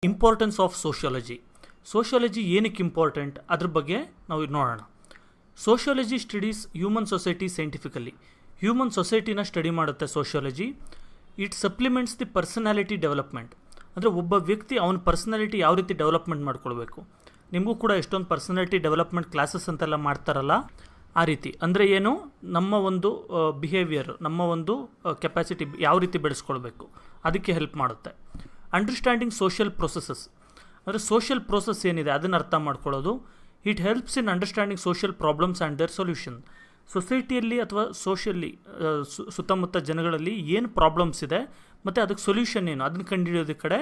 Importance of sociology. Sociology ಏನಕ್ಕೆ important ಅದ್ರ ಬಗ್ಗೆ ನಾವು ನೋಡೋಣ. Sociology studies human society scientifically. Human ಸೊಸೈಟಿನ ಸ್ಟಡಿ ಮಾಡುತ್ತೆ sociology. It supplements the personality development. ಅಂದರೆ ಒಬ್ಬ ವ್ಯಕ್ತಿ ಅವನ ಪರ್ಸನಾಲಿಟಿ ಯಾವ ರೀತಿ ಡೆವಲಪ್ಮೆಂಟ್ ಮಾಡ್ಕೊಳ್ಬೇಕು. ನಿಮಗೂ ಕೂಡ ಎಷ್ಟೊಂದು ಪರ್ಸನಾಲಿಟಿ ಡೆವಲಪ್ಮೆಂಟ್ ಕ್ಲಾಸಸ್ ಅಂತೆಲ್ಲ ಮಾಡ್ತಾರಲ್ಲ, ಆ ರೀತಿ. ಅಂದರೆ ಏನು, ನಮ್ಮ ಒಂದು ಬಿಹೇವಿಯರ್, ನಮ್ಮ ಒಂದು ಕೆಪಾಸಿಟಿ ಯಾವ ರೀತಿ ಬೆಳೆಸ್ಕೊಳ್ಬೇಕು ಅದಕ್ಕೆ ಹೆಲ್ಪ್ ಮಾಡುತ್ತೆ. ಅಂಡರ್ಸ್ಟ್ಯಾಂಡಿಂಗ್ ಸೋಷಿಯಲ್ ಪ್ರೊಸೆಸಸ್, ಅಂದರೆ ಸೋಷಿಯಲ್ ಪ್ರೋಸೆಸ್ ಏನಿದೆ ಅದನ್ನು ಅರ್ಥ ಮಾಡ್ಕೊಳ್ಳೋದು. It helps in understanding social problems and their solution. ಸೊಸೈಟಿಯಲ್ಲಿ ಅಥವಾ ಸೋಷಿಯಲಿ ಸುತ್ತಮುತ್ತ ಜನಗಳಲ್ಲಿ ಏನು ಪ್ರಾಬ್ಲಮ್ಸ್ ಇದೆ ಮತ್ತು ಅದಕ್ಕೆ ಸೊಲ್ಯೂಷನ್ ಏನು ಅದನ್ನು ಕಂಡುಹಿಡಿಯೋದಕ್ಕೆ ಕಡೆ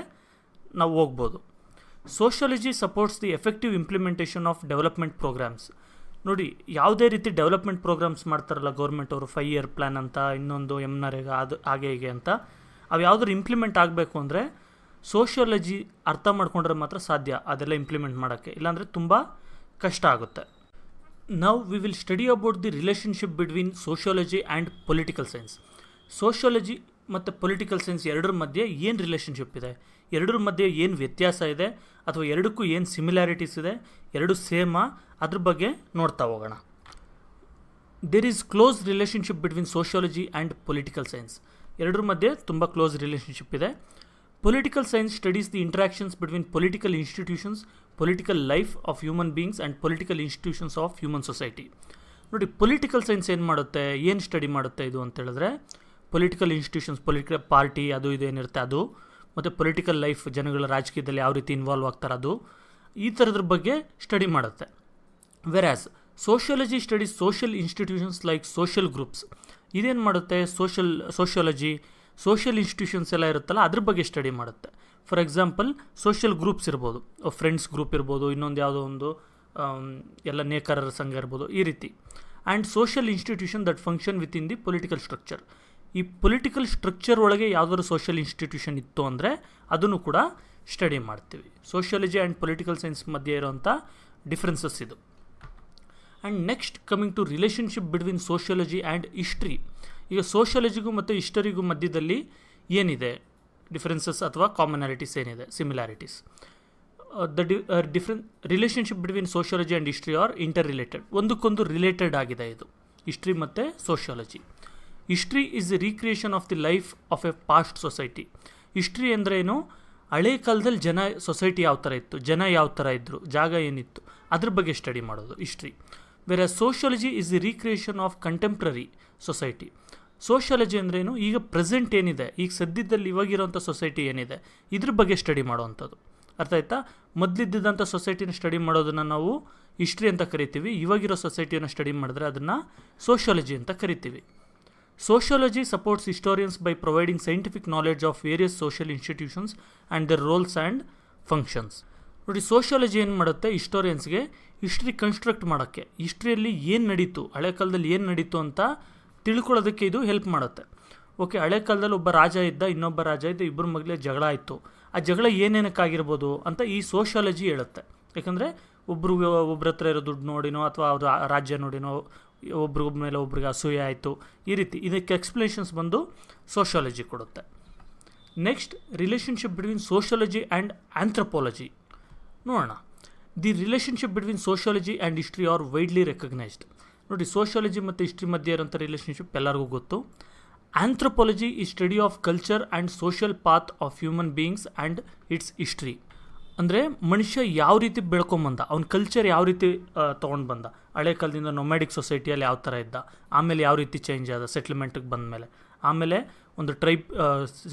ನಾವು ಹೋಗ್ಬೋದು. Sociology supports the effective implementation of development programmes. ನೋಡಿ, ಯಾವುದೇ ರೀತಿ ಡೆವಲಪ್ಮೆಂಟ್ ಪ್ರೋಗ್ರಾಮ್ಸ್ ಮಾಡ್ತಾರಲ್ಲ ಗೌರ್ಮೆಂಟ್ ಅವರು, 5 year ಪ್ಲ್ಯಾನ್ ಅಂತ, ಇನ್ನೊಂದು ನರೇಗಾ, ಅದು ಹಾಗೆ ಹೀಗೆ ಅಂತ, ಅವು ಯಾವುದಾದ್ರು ಇಂಪ್ಲಿಮೆಂಟ್ ಆಗಬೇಕು ಅಂದರೆ ಸೋಷಿಯಾಲಜಿ ಅರ್ಥ ಮಾಡ್ಕೊಂಡ್ರೆ ಮಾತ್ರ ಸಾಧ್ಯ ಅದೆಲ್ಲ ಇಂಪ್ಲಿಮೆಂಟ್ ಮಾಡೋಕ್ಕೆ, ಇಲ್ಲಾಂದರೆ ತುಂಬ ಕಷ್ಟ ಆಗುತ್ತೆ. Now we will study about the relationship between sociology and political science. Sociology ಮತ್ತು ಪೊಲಿಟಿಕಲ್ ಸೈನ್ಸ್ ಎರಡರ ಮಧ್ಯೆ ಏನು ರಿಲೇಷನ್ಶಿಪ್ ಇದೆ, ಎರಡರ ಮಧ್ಯೆ ಏನು ವ್ಯತ್ಯಾಸ ಇದೆ, ಅಥವಾ ಎರಡಕ್ಕೂ ಏನು ಸಿಮಿಲ್ಯಾರಿಟೀಸ್ ಇದೆ, ಎರಡು ಸೇಮಾ, ಅದ್ರ ಬಗ್ಗೆ ನೋಡ್ತಾ ಹೋಗೋಣ. There is close relationship between sociology and political science. ಎರಡರ ಮಧ್ಯೆ ತುಂಬ ಕ್ಲೋಸ್ ರಿಲೇಷನ್ಶಿಪ್ ಇದೆ. Political science studies the interactions between political institutions, political life of human beings and political institutions of human society. ನೋಡಿ, ಪೊಲಿಟಿಕಲ್ ಸೈನ್ಸ್ ಏನು ಮಾಡುತ್ತೆ, ಏನು study ಮಾಡುತ್ತೆ ಇದು ಅಂತ ಹೇಳಿದ್ರೆ, ಪೊಲಿಟಿಕಲ್ ಇನ್ಸ್ಟಿಟ್ಯೂಷನ್ಸ್, ಪೊಲಿಟಿಕಲ್ ಪಾರ್ಟಿ ಅದು ಇದು ಏನಿರುತ್ತೆ ಅದು, ಮತ್ತು ಪೊಲಿಟಿಕಲ್ ಲೈಫ್, ಜನಗಳ ರಾಜಕೀಯದಲ್ಲಿ ಯಾವ ರೀತಿ ಇನ್ವಾಲ್ವ್ ಆಗ್ತಾರೆ ಅದು, ಈ ಥರದ್ರ ಬಗ್ಗೆ ಸ್ಟಡಿ ಮಾಡುತ್ತೆ. Whereas sociology studies social institutions like social groups. ಇದೇನು ಮಾಡುತ್ತೆ, ಸೋಷಿಯಾಲಜಿ ಸೋಷಿಯಲ್ ಇನ್ಸ್ಟಿಟ್ಯೂಷನ್ಸ್ ಎಲ್ಲ ಇರುತ್ತಲ್ಲ ಅದ್ರ ಬಗ್ಗೆ ಸ್ಟಡಿ ಮಾಡುತ್ತೆ. ಫಾರ್ ಎಕ್ಸಾಂಪಲ್, ಸೋಷಿಯಲ್ ಗ್ರೂಪ್ಸ್ ಇರ್ಬೋದು, ಫ್ರೆಂಡ್ಸ್ ಗ್ರೂಪ್ ಇರ್ಬೋದು, ಇನ್ನೊಂದು ಯಾವುದೋ ಒಂದು ಎಲ್ಲ ನೇಕಾರರ ಸಂಘ ಇರ್ಬೋದು, ಈ ರೀತಿ. And social institution that function with in the political structure. ಈ ಪೊಲಿಟಿಕಲ್ ಸ್ಟ್ರಕ್ಚರ್ ಒಳಗೆ ಯಾವುದಾದ್ರು ಸೋಷಿಯಲ್ ಇನ್ಸ್ಟಿಟ್ಯೂಷನ್ ಇತ್ತು ಅಂದರೆ ಅದನ್ನು ಕೂಡ ಸ್ಟಡಿ ಮಾಡ್ತೀವಿ. ಸೋಷಿಯಾಲಜಿ ಆ್ಯಂಡ್ ಪೊಲಿಟಿಕಲ್ ಸೈನ್ಸ್ ಮಧ್ಯೆ ಇರೋಂಥ ಡಿಫ್ರೆನ್ಸಸ್ ಇದು. And next coming to relationship between sociology and history. ಈಗ ಸೋಷಿಯಾಲಜಿಗೂ ಮತ್ತು ಹಿಸ್ಟರಿಗೂ ಮಧ್ಯದಲ್ಲಿ ಏನಿದೆ ಡಿಫ್ರೆನ್ಸಸ್ ಅಥವಾ ಕಾಮನಾಲಿಟೀಸ್ ಏನಿದೆ, similarities. Different relationship between sociology and history are interrelated. ಒಂದಕ್ಕೊಂದು ರಿಲೇಟೆಡ್ ಆಗಿದೆ ಇದು, ಹಿಸ್ಟ್ರಿ ಮತ್ತು sociology. History is the recreation of the life of a past society. History ಅಂದರೆ ಏನು, ಹಳೆ ಕಾಲದಲ್ಲಿ ಸೊಸೈಟಿ ಯಾವ ಥರ ಇತ್ತು, ಜನ ಯಾವ ಥರ ಇದ್ದರು, ಜಾಗ ಏನಿತ್ತು, ಅದ್ರ ಬಗ್ಗೆ ಸ್ಟಡಿ ಮಾಡೋದು ಹಿಸ್ಟ್ರಿ. ಬೇರೆ sociology is the recreation of contemporary society. Sociology ಅಂದ್ರೇನು, ಈಗ ಪ್ರೆಸೆಂಟ್ ಏನಿದೆ, ಈಗ ಸದ್ಯದಲ್ಲಿ ಇವಾಗಿರೋಂಥ ಸೊಸೈಟಿ ಏನಿದೆ ಇದ್ರ ಬಗ್ಗೆ ಸ್ಟಡಿ ಮಾಡೋವಂಥದ್ದು. ಅರ್ಥ ಆಯ್ತಾ? ಮೊದಲಿದ್ದಂಥ ಸೊಸೈಟಿನ ಸ್ಟಡಿ ಮಾಡೋದನ್ನು ನಾವು ಹಿಸ್ಟ್ರಿ ಅಂತ ಕರಿತೀವಿ. ಇವಾಗಿರೋ ಸೊಸೈಟಿಯನ್ನು ಸ್ಟಡಿ ಮಾಡಿದ್ರೆ ಅದನ್ನು ಸೋಷಿಯಾಲಜಿ ಅಂತ ಕರಿತೀವಿ. Sociology supports historians by providing scientific knowledge of various social institutions and their roles and functions. ನೋಡಿ, ಸೋಷಿಯಾಲಜಿ ಏನು ಮಾಡುತ್ತೆ, ಹಿಸ್ಟೋರಿಯನ್ಸ್ಗೆ ಹಿಸ್ಟ್ರಿ ಕನ್ಸ್ಟ್ರಕ್ಟ್ ಮಾಡೋಕ್ಕೆ, ಹಿಸ್ಟ್ರಿಯಲ್ಲಿ ಏನು ನಡೀತು, ಹಳೆ ಕಾಲದಲ್ಲಿ ಏನು ನಡೀತು ಅಂತ ತಿಳ್ಕೊಳ್ಳೋದಕ್ಕೆ ಇದು ಹೆಲ್ಪ್ ಮಾಡುತ್ತೆ. ಓಕೆ, ಹಳೆ ಕಾಲದಲ್ಲಿ ಒಬ್ಬ ರಾಜ ಇದ್ದ, ಇನ್ನೊಬ್ಬ ರಾಜ ಇದ್ದ, ಇಬ್ಬರ ಮಧ್ಯೆ ಜಗಳ ಆಯಿತು, ಆ ಜಗಳ ಏನೇನಕ್ಕಾಗಿರ್ಬೋದು ಅಂತ ಈ ಸೋಷಿಯಾಲಜಿ ಹೇಳುತ್ತೆ. ಯಾಕಂದರೆ ಒಬ್ಬರ ಹತ್ರ ಇರೋ ದುಡ್ಡು ನೋಡಿನೋ ಅಥವಾ ಅವ್ರ ರಾಜ್ಯ ನೋಡಿನೋ ಒಬ್ರ ಮೇಲೆ ಒಬ್ರಿಗೆ ಅಸೂಯೆ ಆಯಿತು, ಈ ರೀತಿ ಇದಕ್ಕೆ ಎಕ್ಸ್ಪ್ಲನೇಷನ್ಸ್ ಬಂದು ಸೋಷಿಯಾಲಜಿ ಕೊಡುತ್ತೆ. Next, relationship between sociology and anthropology ನೋಡೋಣ. The relationship between sociology and history are widely recognized. ನೋಡಿ, ಸೋಷಿಯಾಲಜಿ ಮತ್ತು ಹಿಸ್ಟ್ರಿ ಮಧ್ಯೆ ಇರೋಂಥ ರಿಲೇಷನ್ಶಿಪ್ ಎಲ್ಲರಿಗೂ ಗೊತ್ತು. ಆಂಥ್ರಪಾಲಜಿ ಈ study of culture and social path of human beings and its history. ಅಂದರೆ ಮನುಷ್ಯ ಯಾವ ರೀತಿ ಬೆಳ್ಕೊಂಬಂದ, ಅವ್ನ ಕಲ್ಚರ್ ಯಾವ ರೀತಿ ತೊಗೊಂಡು ಬಂದ, ಹಳೆ ಕಾಲದಿಂದ ನೊಮ್ಯಾಡಿಕ್ ಸೊಸೈಟಿಯಲ್ಲಿ ಯಾವ ಥರ ಇದ್ದ, ಆಮೇಲೆ ಯಾವ ರೀತಿ ಚೇಂಜ್ ಆದ ಸೆಟ್ಲ್ಮೆಂಟಿಗೆ ಬಂದ ಮೇಲೆ, ಆಮೇಲೆ ಒಂದು ಟ್ರೈಬ್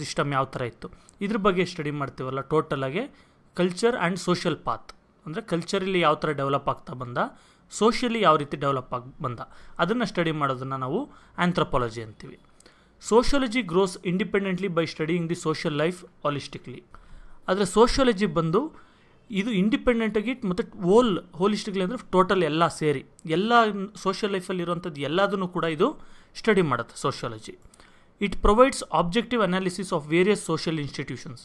ಸಿಸ್ಟಮ್ ಯಾವ ಥರ ಇತ್ತು, ಇದ್ರ ಬಗ್ಗೆ ಸ್ಟಡಿ ಮಾಡ್ತೀವಲ್ಲ. ಟೋಟಲಾಗಿ ಕಲ್ಚರ್ ಆ್ಯಂಡ್ ಸೋಷಿಯಲ್ ಪಾತ್ ಅಂದರೆ ಕಲ್ಚರಲ್ಲಿ ಯಾವ ಥರ ಡೆವಲಪ್ ಆಗ್ತಾ ಬಂದ, ಸೋಷಿಯಲಿ ಯಾವ ರೀತಿ ಡೆವಲಪ್ ಆಗಿ ಬಂದ, ಅದನ್ನು ಸ್ಟಡಿ ಮಾಡೋದನ್ನು ನಾವು ಆಂಥ್ರಪಾಲಜಿ ಅಂತೀವಿ. Sociology grows independently by studying the social life holistically. ಆದರೆ ಸೋಷಿಯಾಲಜಿ ಬಂದು ಇದು ಇಂಡಿಪೆಂಡೆಂಟಾಗಿ ಮತ್ತು ಹೋಲಿಸ್ಟಿಕ್ಲಿ ಅಂದರೆ ಟೋಟಲ್ ಎಲ್ಲ ಸೇರಿ ಎಲ್ಲ ಸೋಷಿಯಲ್ ಲೈಫಲ್ಲಿ ಇರುವಂಥದ್ದು ಎಲ್ಲದನ್ನು ಕೂಡ ಇದು ಸ್ಟಡಿ ಮಾಡುತ್ತೆ sociology. It provides objective analysis of various social institutions.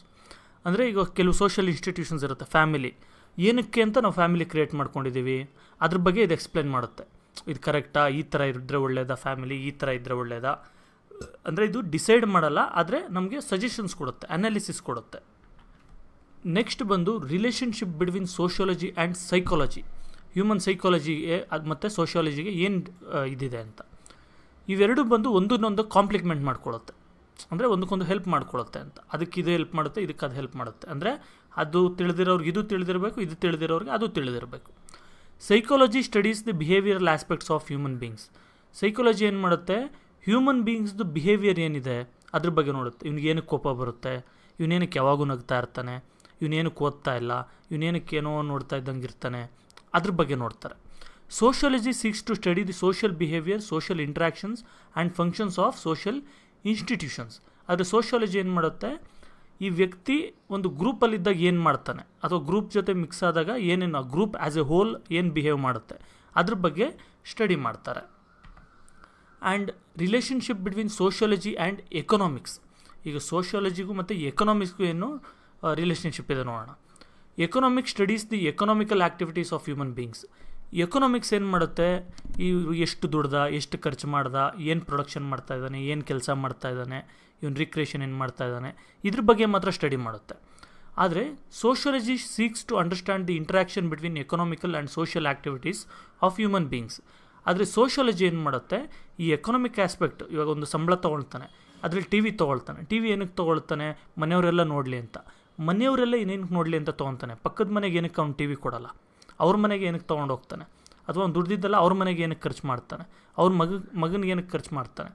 ಅಂದರೆ ಈಗ ಕೆಲವು ಸೋಷಿಯಲ್ ಇನ್ಸ್ಟಿಟ್ಯೂಷನ್ಸ್ ಇರುತ್ತೆ, ಫ್ಯಾಮಿಲಿ ಏನಕ್ಕೆ ಅಂತ ನಾವು ಫ್ಯಾಮಿಲಿ ಕ್ರಿಯೇಟ್ ಮಾಡ್ಕೊಂಡಿದ್ದೀವಿ ಅದ್ರ ಬಗ್ಗೆ ಇದು ಎಕ್ಸ್ಪ್ಲೇನ್ ಮಾಡುತ್ತೆ. ಇದು ಕರೆಕ್ಟಾ, ಈ ಥರ ಇದ್ದರೆ ಒಳ್ಳೆಯದಾ, ಫ್ಯಾಮಿಲಿ ಈ ಥರ ಇದ್ದರೆ ಒಳ್ಳೆಯದಾ, ಅಂದರೆ ಇದು ಡಿಸೈಡ್ ಮಾಡಲ್ಲ, ಆದರೆ ನಮಗೆ ಸಜೆಷನ್ಸ್ ಕೊಡುತ್ತೆ, ಅನಾಲಿಸಿಸ್ ಕೊಡುತ್ತೆ. ನೆಕ್ಸ್ಟ್ ಬಂದು relationship between sociology and psychology. Human ಸೈಕಾಲಜಿಗೆ ಮತ್ತು ಸೋಷಿಯಾಲಜಿಗೆ ಏನು ಇದಿದೆ ಅಂತ. ಇವೆರಡು ಬಂದು ಒಂದನ್ನೊಂದು ಕಾಂಪ್ಲಿಮೆಂಟ್ ಮಾಡ್ಕೊಳ್ಳುತ್ತೆ, ಅಂದರೆ ಒಂದಕ್ಕೊಂದು ಹೆಲ್ಪ್ ಮಾಡ್ಕೊಳ್ಳುತ್ತೆ ಅಂತ. ಅದಕ್ಕೆ ಇದು ಹೆಲ್ಪ್ ಮಾಡುತ್ತೆ, ಇದಕ್ಕೆ ಅದು ಹೆಲ್ಪ್ ಮಾಡುತ್ತೆ. ಅಂದರೆ ಅದು ತಿಳಿದಿರೋರ್ಗೆ ಇದು ತಿಳಿದಿರಬೇಕು, ಇದು ತಿಳಿದಿರೋರಿಗೆ ಅದು ತಿಳಿದಿರಬೇಕು. Psychology studies the behavioural aspects of human beings. Psychology ಏನು ಮಾಡುತ್ತೆ, ಹ್ಯೂಮನ್ ಬೀಯಿಂಗ್ಸ್ದು ಬಿಹೇವಿಯರ್ ಏನಿದೆ ಅದ್ರ ಬಗ್ಗೆ ನೋಡುತ್ತೆ. ಇವ್ನಿಗೇನಕ್ಕೆ ಕೋಪ ಬರುತ್ತೆ, ಇವನೇನಕ್ಕೆ ಯಾವಾಗೂ ನಗ್ತಾ ಇರ್ತಾನೆ, ಇವನೇನಕ್ಕೆ ಓದ್ತಾ ಇಲ್ಲ, ಇವನೇನಕ್ಕೇನೋ ನೋಡ್ತಾ ಇದ್ದಂಗೆ ಇರ್ತಾನೆ, ಅದ್ರ ಬಗ್ಗೆ ನೋಡ್ತಾರೆ. Sociology seeks to study the social behaviour, social interactions and functions of social institutions. ಆದರೆ ಸೋಷಿಯಾಲಜಿ ಏನು ಮಾಡುತ್ತೆ, ಈ ವ್ಯಕ್ತಿ ಒಂದು ಗ್ರೂಪಲ್ಲಿದ್ದಾಗ ಏನು ಮಾಡ್ತಾನೆ ಅಥವಾ ಗ್ರೂಪ್ ಜೊತೆ ಮಿಕ್ಸ್ ಆದಾಗ ಏನೇನು ಆ ಗ್ರೂಪ್ ಆ್ಯಸ್ ಎ ಹೋಲ್ ಏನು ಬಿಹೇವ್ ಮಾಡುತ್ತೆ ಅದ್ರ ಬಗ್ಗೆ ಸ್ಟಡಿ ಮಾಡ್ತಾರೆ. And relationship between sociology and economics. ಈಗ ಸೋಷಿಯಾಲಜಿಗೂ ಮತ್ತು ಎಕನಾಮಿಕ್ಸ್ಗೂ ಏನು ರಿಲೇಷನ್ಶಿಪ್ ಇದೆ ನೋಡೋಣ. Economics studies the economical activities of human beings. Economics ಏನು ಮಾಡುತ್ತೆ, ಎಷ್ಟು ದುಡ್ದ, ಎಷ್ಟು ಖರ್ಚು ಮಾಡ್ದ, ಏನು ಪ್ರೊಡಕ್ಷನ್ ಮಾಡ್ತಾ ಇದ್ದಾನೆ, ಏನು ಕೆಲಸ ಮಾಡ್ತಾ ಇದ್ದಾನೆ, ಇವನು ರಿಕ್ರಿಯೇಷನ್ ಏನು ಮಾಡ್ತಾ ಇದ್ದಾನೆ, ಇದ್ರ ಬಗ್ಗೆ ಮಾತ್ರ ಸ್ಟಡಿ ಮಾಡುತ್ತೆ. ಆದರೆ sociology seeks to understand the interaction between economical and social activities of human beings. ಆದರೆ ಸೋಷಿಯಾಲಜಿ ಏನು ಮಾಡುತ್ತೆ, ಈ ಎಕನಾಮಿಕ್ ಆಸ್ಪೆಕ್ಟ್, ಇವಾಗ ಒಂದು ಸಂಬಳ ತೊಗೊಳ್ತಾನೆ, ಅದರಲ್ಲಿ ಟಿ ವಿ ತೊಗೊಳ್ತಾನೆ. ಟಿ ವಿ ಏನಕ್ಕೆ ತೊಗೊಳ್ತಾನೆ, ಮನೆಯವರೆಲ್ಲ ನೋಡಲಿ ಅಂತ. ಮನೆಯವರೆಲ್ಲ ಇನ್ನೇನಕ್ಕೆ ನೋಡಲಿ ಅಂತ ತೊಗೊತಾನೆ. ಪಕ್ಕದ ಮನೆಗೆ ಏನಕ್ಕೆ ಅವ್ನು ಟಿ ವಿ ಕೊಡೋಲ್ಲ, ಅವ್ರ ಮನೆಗೆ ಏನಕ್ಕೆ ತೊಗೊಂಡು ಹೋಗ್ತಾನೆ, ಅಥವಾ ಅವ್ನು ದುಡ್ದಿದ್ದಲ್ಲ ಅವ್ರ ಮನೆಗೆ ಏನಕ್ಕೆ ಖರ್ಚು ಮಾಡ್ತಾನೆ, ಅವ್ರ ಮಗನಿಗೆ ಏನಕ್ಕೆ ಖರ್ಚು ಮಾಡ್ತಾನೆ,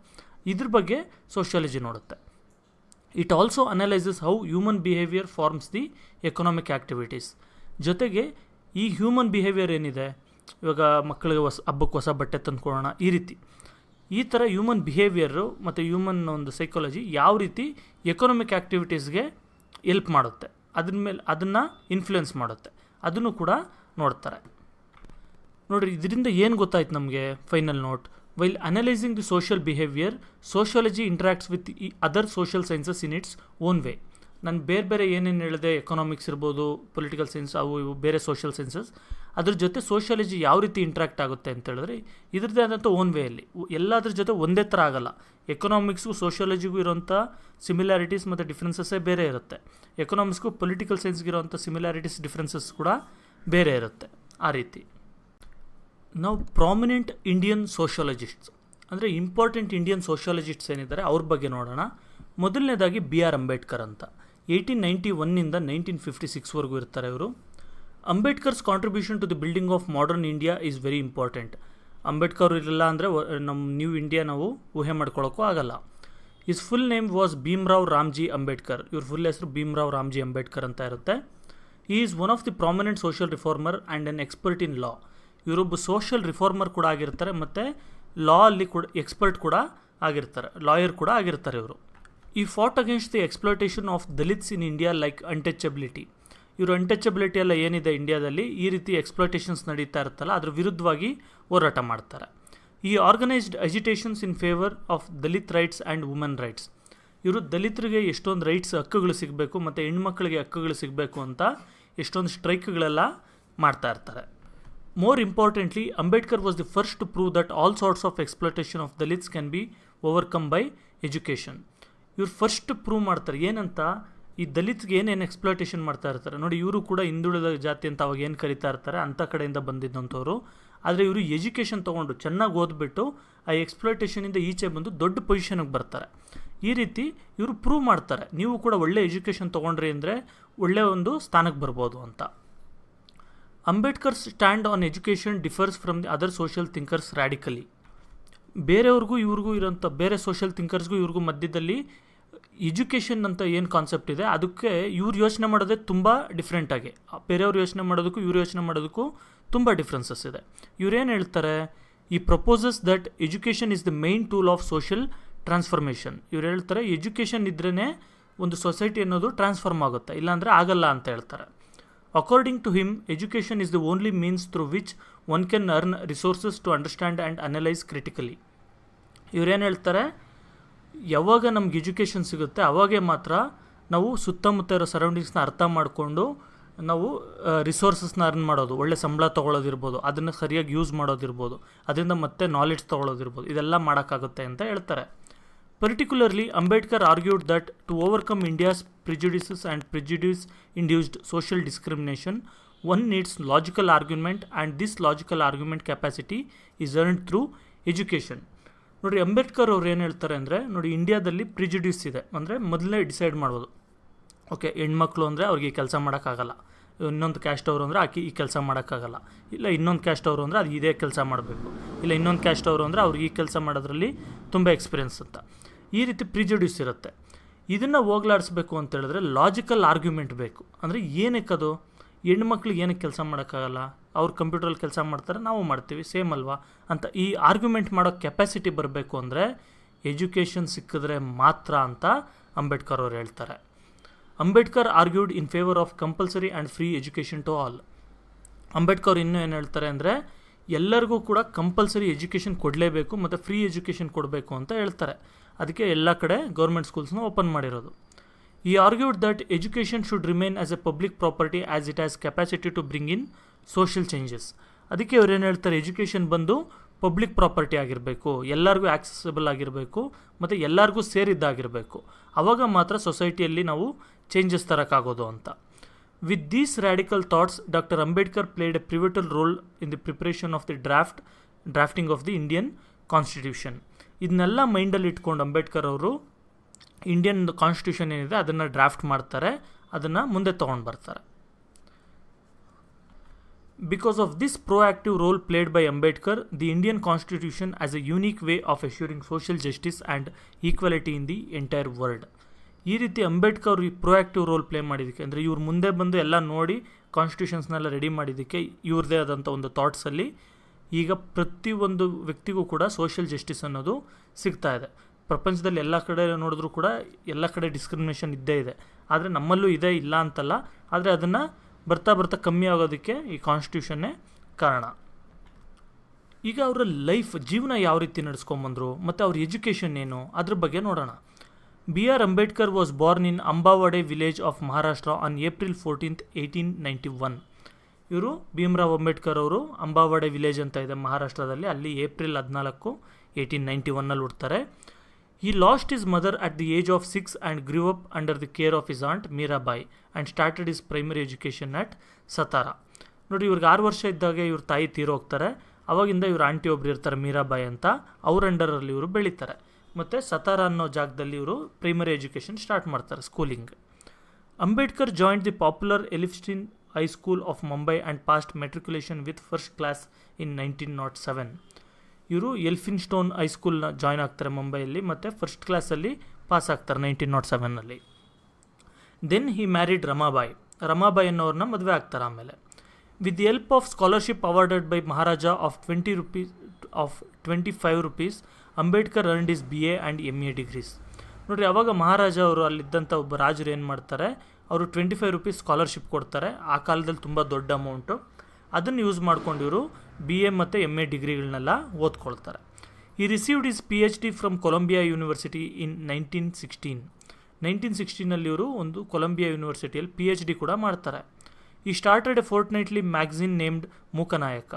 ಇದ್ರ ಬಗ್ಗೆ ಸೋಷಿಯಾಲಜಿ ನೋಡುತ್ತೆ. It also analyses how human behaviour forms the economic activities. ಜೊತೆಗೆ ಈ ಹ್ಯೂಮನ್ ಬಿಹೇವಿಯರ್ ಏನಿದೆ, ಇವಾಗ ಮಕ್ಕಳಿಗೆ ಹಬ್ಬಕ್ಕೆ ಹೊಸ ಬಟ್ಟೆ ತಂದುಕೊಡೋಣ, ಈ ಥರ ಹ್ಯೂಮನ್ ಬಿಹೇವಿಯರು ಮತ್ತು ಹ್ಯೂಮನ್ ಒಂದು ಸೈಕಾಲಜಿ ಯಾವ ರೀತಿ ಎಕನಾಮಿಕ್ ಆ್ಯಕ್ಟಿವಿಟೀಸ್ಗೆ ಎಲ್ಪ್ ಮಾಡುತ್ತೆ, ಅದನ್ನು ಇನ್ಫ್ಲುಯೆನ್ಸ್ ಮಾಡುತ್ತೆ, ಅದನ್ನು ಕೂಡ ನೋಡ್ತಾರೆ. ನೋಡಿರಿ, ಇದರಿಂದ ಏನು ಗೊತ್ತಾಯ್ತು ನಮಗೆ? Final note: while analysing the social behaviour, sociology interacts with other social sciences in its own way. ನಾನು ಬೇರೆ ಏನೇನು ಹೇಳಿದೆ, ಎಕನಾಮಿಕ್ಸ್ ಇರ್ಬೋದು, ಪೊಲಿಟಿಕಲ್ ಸೈನ್ಸ್, ಅವು ಇವು ಬೇರೆ ಸೋಷಿಯಲ್ ಸೈನ್ಸಸ್, ಅದ್ರ ಜೊತೆ ಸೋಷಿಯಾಲಜಿ ಯಾವ ರೀತಿ ಇಂಟ್ರಾಕ್ಟ್ ಆಗುತ್ತೆ ಅಂತ ಹೇಳಿದ್ರೆ ಇದ್ರದ್ದೇ ಆದಂಥ ಓನ್ ವೇಯಲ್ಲಿ. ಎಲ್ಲದ್ರ ಜೊತೆ ಒಂದೇ ಥರ ಆಗಲ್ಲ. ಎಕನಾಮಿಕ್ಸ್ಗೂ ಸೋಷಿಯಾಲಜಿಗೂ ಇರೋಂಥ ಸಿಮಿಲಾರಿಟೀಸ್ ಮತ್ತು ಡಿಫ್ರೆನ್ಸಸ್ಸೇ ಬೇರೆ ಇರುತ್ತೆ. ಎಕನಾಮಿಕ್ಸ್ಗೂ ಪೊಲಿಟಿಕಲ್ ಸೈನ್ಸ್ಗಿರೋಂಥ ಸಿಮಿಲಾರಿಟೀಸ್ ಡಿಫ್ರೆನ್ಸಸ್ ಕೂಡ ಬೇರೆ ಇರುತ್ತೆ. ಆ ರೀತಿ ನಾವು ಪ್ರಾಮಿನೆಂಟ್ ಇಂಡಿಯನ್ ಸೋಷಿಯಾಲಜಿಸ್ಟ್ಸ್, ಅಂದರೆ ಇಂಪಾರ್ಟೆಂಟ್ ಇಂಡಿಯನ್ ಸೋಷಿಯಾಲಜಿಸ್ಟ್ಸ್ ಏನಿದ್ದಾರೆ ಅವ್ರ ಬಗ್ಗೆ ನೋಡೋಣ. ಮೊದಲನೇದಾಗಿ B.R. ಅಂಬೇಡ್ಕರ್ ಅಂತ. 1891 1956ವರೆಗೂ ಇರ್ತಾರೆ ಇವರು. Ambedkar's contribution to the building of modern India is very important. Ambedkar ಇರಲಿಲ್ಲ ಅಂದರೆ ನಮ್ಮ ನ್ಯೂ ಇಂಡಿಯಾ ನಾವು ಊಹೆ ಮಾಡ್ಕೊಳ್ಳೋಕ್ಕೂ ಆಗಲ್ಲ. His full name was Bhimrao Ramji Ambedkar. ಇವ್ರ ಫುಲ್ ಹೆಸರು ಭೀಮ್ರಾವ್ ರಾಮ್ಜಿ ಅಂಬೇಡ್ಕರ್ ಅಂತ ಇರುತ್ತೆ. He is one of the prominent social reformer and an expert in law. ಇವರೊಬ್ಬ ಸೋಷಿಯಲ್ ರಿಫಾರ್ಮರ್ ಕೂಡ ಆಗಿರ್ತಾರೆ ಮತ್ತು ಲಾ ಅಲ್ಲಿ ಕೂಡ ಎಕ್ಸ್ಪರ್ಟ್ ಕೂಡ ಆಗಿರ್ತಾರೆ, ಲಾಯರ್ ಕೂಡ ಆಗಿರ್ತಾರೆ ಇವರು. ಈ ಫಾಟ್ against the exploitation of Dalits in India like untouchability. ಇವರು ಅನ್ಟಚಬಿಲಿಟಿ ಎಲ್ಲ ಏನಿದೆ ಇಂಡಿಯಾದಲ್ಲಿ, ಈ ರೀತಿ ಎಕ್ಸ್ಪ್ಲೋಟೇಷನ್ಸ್ ನಡೀತಾ ಇರುತ್ತಲ್ಲ ಅದ್ರ ವಿರುದ್ಧವಾಗಿ ಹೋರಾಟ ಮಾಡ್ತಾರೆ. ಈ organised agitations in favour of Dalit rights and women rights. ಇವರು ದಲಿತರಿಗೆ ಎಷ್ಟೊಂದು ರೈಟ್ಸ್, ಹಕ್ಕುಗಳು ಸಿಗಬೇಕು ಮತ್ತು ಹೆಣ್ಮಕ್ಳಿಗೆ ಹಕ್ಕುಗಳು ಸಿಗಬೇಕು ಅಂತ ಎಷ್ಟೊಂದು ಸ್ಟ್ರೈಕ್ಗಳೆಲ್ಲ ಮಾಡ್ತಾ ಇರ್ತಾರೆ. More importantly, Ambedkar was the first to prove that all sorts of exploitation of dalits can be overcome by education. ಇವ್ರು ಫಸ್ಟ್ ಪ್ರೂವ್ ಮಾಡ್ತಾರೆ ಏನಂತ, ಈ ದಲಿತ್ಗೆ ಏನೇನು ಎಕ್ಸ್ಪ್ಲೋಟೇಷನ್ ಮಾಡ್ತಾ ಇರ್ತಾರೆ ನೋಡಿ. ಇವರು ಕೂಡ ಹಿಂದುಳಿದ ಜಾತಿ ಅಂತ ಅವಾಗ ಏನು ಕರಿತಾ ಇರ್ತಾರೆ ಅಂಥ ಕಡೆಯಿಂದ ಬಂದಿದ್ದಂಥವ್ರು. ಆದರೆ ಇವರು ಎಜುಕೇಷನ್ ತೊಗೊಂಡು ಚೆನ್ನಾಗಿ ಓದ್ಬಿಟ್ಟು ಆ ಎಕ್ಸ್ಪ್ಲೋಟೇಷನಿಂದ ಈಚೆ ಬಂದು ದೊಡ್ಡ ಪೊಸಿಷನ್ಗೆ ಬರ್ತಾರೆ. ಈ ರೀತಿ ಇವರು ಪ್ರೂವ್ ಮಾಡ್ತಾರೆ, ನೀವು ಕೂಡ ಒಳ್ಳೆ ಎಜುಕೇಷನ್ ತೊಗೊಂಡ್ರಿ ಅಂದರೆ ಒಳ್ಳೆಯ ಒಂದು ಸ್ಥಾನಕ್ಕೆ ಬರ್ಬೋದು ಅಂತ. Ambedkar's stand on education differs from the other social thinkers radically. ಬೇರೆಯವ್ರಿಗೂ ಇವ್ರಿಗೂ ಇರೋಂಥ ಬೇರೆ ಸೋಷಿಯಲ್ ಥಿಂಕರ್ಸ್ಗೂ ಇವ್ರಿಗೂ ಮಧ್ಯದಲ್ಲಿ ಎಜುಕೇಷನ್ ಅಂತ ಏನು ಕಾನ್ಸೆಪ್ಟ್ ಇದೆ ಅದಕ್ಕೆ ಇವ್ರು ಯೋಚನೆ ಮಾಡೋದೇ ತುಂಬ ಡಿಫ್ರೆಂಟಾಗಿ. ಬೇರೆಯವ್ರು ಯೋಚನೆ ಮಾಡೋದಕ್ಕೂ ಇವ್ರು ಯೋಚನೆ ಮಾಡೋದಕ್ಕೂ ತುಂಬ ಡಿಫ್ರೆನ್ಸಸ್ ಇದೆ. ಇವರೇನು ಹೇಳ್ತಾರೆ, ಈ proposes that education is the main tool of social transformation. ಇವ್ರು ಹೇಳ್ತಾರೆ ಎಜುಕೇಷನ್ ಇದ್ರೇ ಒಂದು ಸೊಸೈಟಿ ಅನ್ನೋದು ಟ್ರಾನ್ಸ್ಫಾರ್ಮ್ ಆಗುತ್ತೆ, ಇಲ್ಲಾಂದರೆ ಆಗಲ್ಲ ಅಂತ ಹೇಳ್ತಾರೆ. According to him, education is the only means through which one can earn resources to understand and analyse critically. ಇವರೇನು ಹೇಳ್ತಾರೆ, ಯಾವಾಗ ನಮ್ಗೆ ಎಜುಕೇಷನ್ ಸಿಗುತ್ತೆ ಅವಾಗೇ ಮಾತ್ರ ನಾವು ಸುತ್ತಮುತ್ತ ಇರೋ ಸರೌಂಡಿಂಗ್ಸ್ನ ಅರ್ಥ ಮಾಡಿಕೊಂಡು ನಾವು ರಿಸೋರ್ಸಸ್ನ ಅರ್ನ್ ಮಾಡೋದು, ಒಳ್ಳೆ ಸಂಬಳ ತೊಗೊಳೋದಿರ್ಬೋದು, ಅದನ್ನು ಸರಿಯಾಗಿ ಯೂಸ್ ಮಾಡೋದಿರ್ಬೋದು, ಅದರಿಂದ ಮತ್ತೆ ನಾಲೆಡ್ಜ್ ತೊಗೊಳೋದಿರ್ಬೋದು, ಇದೆಲ್ಲ ಮಾಡೋಕ್ಕಾಗುತ್ತೆ ಅಂತ ಹೇಳ್ತಾರೆ. Particularly, Ambedkar argued that to overcome India's prejudices and prejudice-induced social discrimination, one needs logical argument, and this logical argument capacity is earned through education. ನೋಡಿ, ಅಂಬೇಡ್ಕರ್ ಅವ್ರು ಏನು ಹೇಳ್ತಾರೆ ಅಂದರೆ, ನೋಡಿ, ಇಂಡಿಯಾದಲ್ಲಿ ಪ್ರಿಜುಡಿಸ್ ಇದೆ, ಅಂದರೆ ಮೊದಲೇ ಡಿಸೈಡ್ ಮಾಡ್ಬೋದು, ಓಕೆ, ಹೆಣ್ಮಕ್ಳು ಅಂದರೆ ಅವ್ರಿಗೆ ಕೆಲಸ ಮಾಡೋಕ್ಕಾಗಲ್ಲ, ಇನ್ನೊಂದು ಕ್ಯಾಸ್ಟ್ ಅವರು ಅಂದರೆ ಆಕೆ ಈ ಕೆಲಸ ಮಾಡೋಕ್ಕಾಗಲ್ಲ, ಇಲ್ಲ ಇನ್ನೊಂದು ಕ್ಯಾಸ್ಟ್ ಅವರು ಅಂದರೆ ಅದು ಇದೇ ಕೆಲಸ ಮಾಡಬೇಕು, ಇಲ್ಲ ಇನ್ನೊಂದು ಕ್ಯಾಸ್ಟ್ ಅವರು ಅಂದರೆ ಅವ್ರಿಗೆ ಈ ಕೆಲಸ ಮಾಡೋದ್ರಲ್ಲಿ ತುಂಬ ಎಕ್ಸ್ಪೀರಿಯನ್ಸ್ ಅಂತ, ಈ ರೀತಿ ಪ್ರಿಜುಡ್ಯೂಸ್ ಇರುತ್ತೆ. ಇದನ್ನು ಹೋಗ್ಲಾಡಿಸ್ಬೇಕು ಅಂತ ಹೇಳಿದ್ರೆ ಲಾಜಿಕಲ್ ಆರ್ಗ್ಯುಮೆಂಟ್ ಬೇಕು. ಅಂದರೆ ಏನಕ್ಕೆ ಅದು ಹೆಣ್ಮಕ್ಳಿಗೆ ಏನಕ್ಕೆ ಕೆಲಸ ಮಾಡೋಕ್ಕಾಗಲ್ಲ, ಅವ್ರು ಕಂಪ್ಯೂಟ್ರಲ್ಲಿ ಕೆಲಸ ಮಾಡ್ತಾರೆ, ನಾವು ಮಾಡ್ತೀವಿ, ಸೇಮ್ ಅಲ್ವಾ ಅಂತ ಈ ಆರ್ಗ್ಯುಮೆಂಟ್ ಮಾಡೋ ಕೆಪಾಸಿಟಿ ಬರಬೇಕು ಅಂದರೆ ಎಜುಕೇಷನ್ ಸಿಕ್ಕಿದ್ರೆ ಮಾತ್ರ ಅಂತ ಅಂಬೇಡ್ಕರ್ ಅವರು ಹೇಳ್ತಾರೆ. Ambedkar argued in favour of compulsory and free education to all. Ambedkar ಇನ್ನೂ ಏನು ಹೇಳ್ತಾರೆ ಅಂದರೆ, ಎಲ್ಲರಿಗೂ ಕೂಡ ಕಂಪಲ್ಸರಿ ಎಜುಕೇಷನ್ ಕೊಡಲೇಬೇಕು ಮತ್ತು ಫ್ರೀ ಎಜುಕೇಷನ್ ಕೊಡಬೇಕು ಅಂತ ಹೇಳ್ತಾರೆ. ಅದಕ್ಕೆ ಎಲ್ಲ ಕಡೆ ಗೌರ್ಮೆಂಟ್ ಸ್ಕೂಲ್ಸ್ನ ಓಪನ್ ಮಾಡಿರೋದು. ಈ argued that education should remain as a public property as it has capacity to bring in social changes. ಅದಕ್ಕೆ ಅವ್ರು ಏನು ಹೇಳ್ತಾರೆ, ಎಜುಕೇಷನ್ ಬಂದು ಪಬ್ಲಿಕ್ ಪ್ರಾಪರ್ಟಿ ಆಗಿರಬೇಕು, ಎಲ್ಲರಿಗೂ ಆಕ್ಸೆಸಿಬಲ್ ಆಗಿರಬೇಕು ಮತ್ತು ಎಲ್ಲರಿಗೂ ಸೇರಿದ್ದಾಗಿರಬೇಕು. ಆವಾಗ ಮಾತ್ರ ಸೊಸೈಟಿಯಲ್ಲಿ ನಾವು ಚೇಂಜಸ್ ತರೋಕ್ಕಾಗೋದು ಅಂತ. With these radical thoughts doctor Ambedkar played a pivotal role in the preparation of the drafting of the Indian constitution. ಇದನ್ನೆಲ್ಲ ಮೈಂಡಲ್ಲಿ ಇಟ್ಕೊಂಡು ಅಂಬೇಡ್ಕರ್ ಅವರು ಇಂಡಿಯನ್ ಕಾನ್ಸ್ಟಿಟ್ಯೂಷನ್ ಏನಿದೆ ಅದನ್ನು ಡ್ರಾಫ್ಟ್ ಮಾಡ್ತಾರೆ, ಅದನ್ನು ಮುಂದೆ ತೊಗೊಂಡು ಬರ್ತಾರೆ. Because of this proactive role played by Ambedkar, the Indian Constitution has a unique way of assuring social justice and equality in the entire world. ಈ ರೀತಿ ಅಂಬೇಡ್ಕರ್ ಅವರು ಈ ಪ್ರೊಯಾಕ್ಟಿವ್ ರೋಲ್ ಪ್ಲೇ ಮಾಡಿದ್ದಕ್ಕೆ, ಅಂದರೆ ಇವ್ರು ಮುಂದೆ ಬಂದು ಎಲ್ಲ ನೋಡಿ ಕಾನ್ಸ್ಟಿಟ್ಯೂಷನ್ಸ್ನೆಲ್ಲ ರೆಡಿ ಮಾಡಿದ್ದಕ್ಕೆ ಇವ್ರದ್ದೇ ಆದಂಥ ಒಂದು ಥಾಟ್ಸಲ್ಲಿ ಈಗ ಪ್ರತಿಯೊಂದು ವ್ಯಕ್ತಿಗೂ ಕೂಡ ಸೋಷಿಯಲ್ ಜಸ್ಟಿಸ್ ಅನ್ನೋದು ಸಿಗ್ತಾ ಇದೆ. ಪ್ರಪಂಚದಲ್ಲಿ ಎಲ್ಲ ಕಡೆ ನೋಡಿದ್ರೂ ಕೂಡ ಎಲ್ಲ ಕಡೆ ಡಿಸ್ಕ್ರಿಮಿನೇಷನ್ ಇದ್ದೇ ಇದೆ, ಆದರೆ ನಮ್ಮಲ್ಲೂ ಇದೆ, ಇಲ್ಲ ಅಂತಲ್ಲ, ಆದರೆ ಅದನ್ನು ಬರ್ತಾ ಬರ್ತಾ ಕಮ್ಮಿ ಆಗೋದಕ್ಕೆ ಈ ಕಾನ್ಸ್ಟಿಟ್ಯೂಷನ್ನೇ ಕಾರಣ. ಈಗ ಅವರ ಜೀವನ ಯಾವ ರೀತಿ ನಡೆಸ್ಕೊಂಬಂದರು ಮತ್ತು ಅವ್ರ ಎಜುಕೇಷನ್ ಏನು ಅದ್ರ ಬಗ್ಗೆ ನೋಡೋಣ. B.R. Ambedkar was born in Ambavade village of Maharashtra on April 14, 1891. ಇವರು ಭೀಮರಾವ್ ಅಂಬೇಡ್ಕರ್ ಅವರು ಅಂಬಾವಡೆ ವಿಲೇಜ್ ಅಂತ ಇದೆ ಮಹಾರಾಷ್ಟ್ರದಲ್ಲಿ, ಅಲ್ಲಿ April 14, 1891 ಹುಡ್ತಾರೆ. He lost his mother at the age of 6 and grew up under the care of his aunt Mirabai and started his primary education at Satara. ನೋಡಿ, ಇವ್ರಿಗೆ 6 ವರ್ಷ ಇದ್ದಾಗ ಇವ್ರ ತಾಯಿ ತೀರೋಗ್ತಾರೆ. ಅವಾಗಿಂದ ಇವ್ರ ಆಂಟಿ ಒಬ್ರು ಇರ್ತಾರೆ ಮೀರಾಬಾಯಿ ಅಂತ, ಅವ್ರ ಅಂಡರಲ್ಲಿ ಇವರು ಬೆಳೀತಾರೆ. ಮತ್ತು ಸತಾರ ಅನ್ನೋ ಜಾಗದಲ್ಲಿ ಇವರು ಪ್ರೈಮರಿ ಎಜುಕೇಷನ್ ಸ್ಟಾರ್ಟ್ ಮಾಡ್ತಾರೆ, schooling. Ambedkar joined the popular Elphinstone high school of Mumbai and passed matriculation with first class in 1907. ಇವರು ಎಲ್ಫಿನ್ಸ್ಟೋನ್ ಹೈಸ್ಕೂಲ್ನ ಜಾಯ್ನ್ ಆಗ್ತಾರೆ ಮುಂಬೈಯಲ್ಲಿ, ಮತ್ತು ಫಸ್ಟ್ ಕ್ಲಾಸಲ್ಲಿ ಪಾಸ್ ಆಗ್ತಾರೆ 1907. ದೆನ್ ಹಿ ಮ್ಯಾರಿಡ್ ರಮಾಬಾಯಿ ಅನ್ನೋರನ್ನ ಮದುವೆ ಆಗ್ತಾರೆ. ಆಮೇಲೆ with the help of scholarship awarded by Maharaja of 25 rupees Ambedkar earned is BA and MA degrees. ನೋಡಿರಿ, ಅವಾಗ ಮಹಾರಾಜ ಅವರು ಅಲ್ಲಿದ್ದಂಥ ಒಬ್ಬ ರಾಜರು ಏನು ಮಾಡ್ತಾರೆ, ಅವರು 25 rupees ಸ್ಕಾಲರ್ಶಿಪ್ ಕೊಡ್ತಾರೆ. ಆ ಕಾಲದಲ್ಲಿ ತುಂಬ ದೊಡ್ಡ ಅಮೌಂಟು. ಅದನ್ನು ಯೂಸ್ ಮಾಡ್ಕೊಂಡು ಇವರು BA ಮತ್ತು MA ಡಿಗ್ರಿಗಳನ್ನೆಲ್ಲ ಓದ್ಕೊಳ್ತಾರೆ. ಈ received is PhD from Columbia university in 1916. 1916 ಇವರು ಒಂದು ಕೊಲಂಬಿಯಾ ಯೂನಿವರ್ಸಿಟಿಯಲ್ಲಿ PhD ಕೂಡ ಮಾಡ್ತಾರೆ. He started a fortnightly magazine named Mooknayak.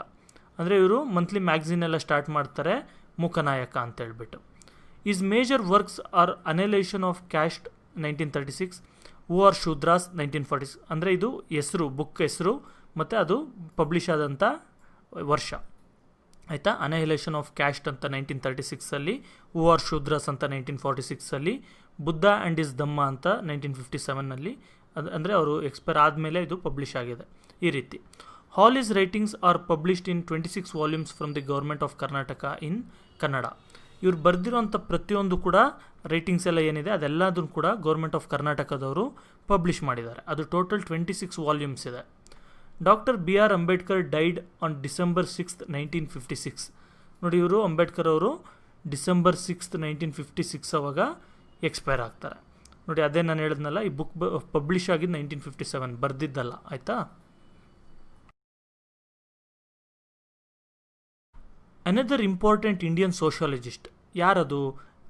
ಅಂದರೆ ಇವರು ಮಂತ್ಲಿ ಮ್ಯಾಗ್ಝಿನ್ ಎಲ್ಲ ಸ್ಟಾರ್ಟ್ ಮಾಡ್ತಾರೆ, ಮೂಕನಾಯಕ ಅಂತ ಹೇಳ್ಬಿಟ್ಟು. His major works are annihilation of caste 1936, who are Shudras 1946. ಅಂದರೆ ಇದು ಹೆಸರು, ಬುಕ್ ಹೆಸರು ಮತ್ತು ಅದು ಪಬ್ಲಿಷ್ ಆದಂಥ ವರ್ಷ ಆಯಿತಾ. ಅನಹಿಲೇಷನ್ ಆಫ್ ಕ್ಯಾಸ್ಟ್ ಅಂತ 1936, ಹೂ ಆರ್ ಶೂದ್ರಾಸ್ ಅಂತ 1946, ಬುದ್ಧ ಆ್ಯಂಡ್ ಇಸ್ ಧಮ್ಮ ಅಂತ 1957. ಅಂದರೆ ಅವರು ಎಕ್ಸ್ಪೈರ್ ಆದಮೇಲೆ ಇದು ಪಬ್ಲಿಷ್ ಆಗಿದೆ. ಈ ರೀತಿ all his writings are published in 26 volumes from the government of Karnataka in Kannada. ಇವ್ರು ಬರೆದಿರೋಂಥ ಪ್ರತಿಯೊಂದು ಕೂಡ ರೈಟಿಂಗ್ಸ್ ಎಲ್ಲ ಏನಿದೆ ಅದೆಲ್ಲದನ್ನು ಕೂಡ ಗೌರ್ಮೆಂಟ್ ಆಫ್ ಕರ್ನಾಟಕದವರು ಪಬ್ಲಿಷ್ ಮಾಡಿದ್ದಾರೆ. ಅದು ಟೋಟಲ್ 26 ವಾಲ್ಯೂಮ್ಸ್ ಇದೆ. Doctor B.R. Ambedkar died on December 6, 1956. ನೋಡಿ, ಇವರು ಅಂಬೇಡ್ಕರ್ ಅವರು December 6, 1956 ಅವಾಗ ಎಕ್ಸ್ಪೈರ್ ಆಗ್ತಾರೆ. ನೋಡಿ, ಅದೇ ನಾನು ಹೇಳಿದ್ನಲ್ಲ, ಈ ಬುಕ್ ಪಬ್ಲಿಷ್ ಆಗಿದ್ದು 1957, ಬರೆದಿದ್ದಲ್ಲ ಆಯಿತಾ. ಅನದರ್ ಇಂಪಾರ್ಟೆಂಟ್ ಇಂಡಿಯನ್ ಸೋಷಿಯಾಲಜಿಸ್ಟ್ ಯಾರದು,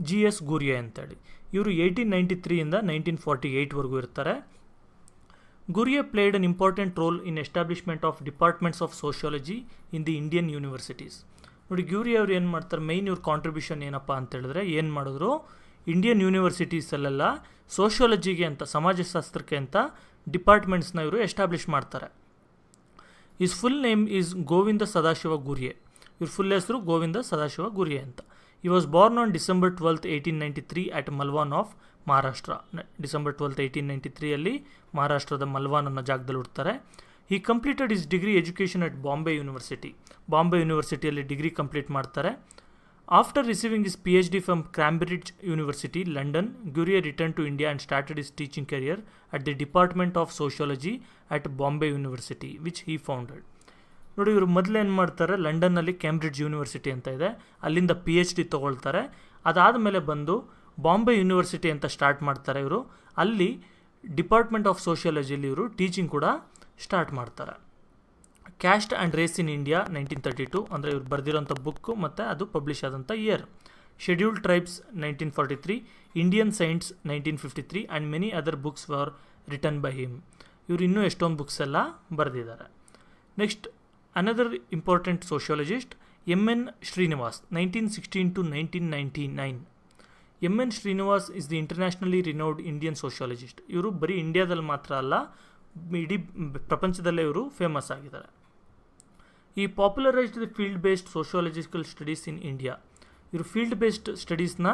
G.S. ಗುರಿಯೆ ಅಂತೇಳಿ. ಇವರು 1893 1948ವರೆಗೂ ಇರ್ತಾರೆ. Ghurye played an important role in establishment of departments of sociology in the Indian universities. ನೋಡಿ, ಗುರಿಯೆ ಅವರು ಏನು ಮಾಡ್ತಾರೆ, ಮೈನ್ ಇವ್ರ ಕಾಂಟ್ರಿಬ್ಯೂಷನ್ ಏನಪ್ಪ ಅಂತ ಹೇಳಿದ್ರೆ ಏನು ಮಾಡಿದ್ರು, ಇಂಡಿಯನ್ ಯೂನಿವರ್ಸಿಟೀಸಲ್ಲೆಲ್ಲ ಸೋಷಿಯಾಲಜಿಗೆ ಅಂತ, ಸಮಾಜಶಾಸ್ತ್ರಕ್ಕೆ ಅಂತ ಡಿಪಾರ್ಟ್ಮೆಂಟ್ಸ್ನ ಇವರು ಎಸ್ಟಾಬ್ಲಿಷ್ ಮಾಡ್ತಾರೆ. His full name is Govind Sadashiv Ghurye. ಇವ್ರ ಫುಲ್ ಹೆಸರು ಗೋವಿಂದ ಸದಾಶಿವ ಗುರ್ಯೆ ಅಂತ. He was born on December 12, 1893 at Malvan of Maharashtra. December 12, 1893 ಮಹಾರಾಷ್ಟ್ರದ ಮಲ್ವಾನ್ ಅನ್ನೋ ಜಾಗದಲ್ಲಿ ಹುಡ್ತಾರೆ. He completed his degree education at Bombay university. Bombay ಯೂನಿವರ್ಸಿಟಿಯಲ್ಲಿ ಡಿಗ್ರಿ ಕಂಪ್ಲೀಟ್ ಮಾಡ್ತಾರೆ. After receiving his PhD from Cambridge university, London, Ghurye return to India and started his teaching career at the department of sociology at Bombay university which he founded. ನೋಡಿ, ಇವರು ಮೊದಲು ಏನು ಮಾಡ್ತಾರೆ, ಲಂಡನ್ನಲ್ಲಿ Cambridge university ಅಂತ ಇದೆ, ಅಲ್ಲಿಂದ PhD ತೊಗೊಳ್ತಾರೆ. ಅದಾದಮೇಲೆ ಬಂದು ಬಾಂಬೆ ಯೂನಿವರ್ಸಿಟಿ ಅಂತ ಸ್ಟಾರ್ಟ್ ಮಾಡ್ತಾರೆ ಇವರು. ಅಲ್ಲಿ ಡಿಪಾರ್ಟ್ಮೆಂಟ್ ಆಫ್ ಸೋಷಿಯಾಲಜಿಲಿ ಇವರು ಟೀಚಿಂಗ್ ಕೂಡ ಸ್ಟಾರ್ಟ್ ಮಾಡ್ತಾರೆ. Caste and race in India 1932 ಅಂದರೆ ಇವ್ರು ಬರೆದಿರೋಂಥ ಬುಕ್ಕು ಮತ್ತು ಅದು ಪಬ್ಲಿಷ್ ಆದಂಥ year. Scheduled tribes 1943, Indian science 1953 and many other books were written by him. ಇವರು ಇನ್ನೂ ಎಷ್ಟೊಂದು ಬುಕ್ಸ್ ಎಲ್ಲ ಬರೆದಿದ್ದಾರೆ. Next another important sociologist, M.N. Srinivas, 1916 to 1999. M.N. Srinivas is the internationally renowned Indian sociologist. ಇವರು ಬರೀ ಇಂಡಿಯಾದಲ್ಲಿ ಮಾತ್ರ ಅಲ್ಲ, ಇಡೀ ಪ್ರಪಂಚದಲ್ಲೇ ಇವರು ಫೇಮಸ್ ಆಗಿದ್ದಾರೆ. He popularised the field based sociological studies in India. ಇವರು ಫೀಲ್ಡ್ ಬೇಸ್ಡ್ ಸ್ಟಡೀಸ್ನ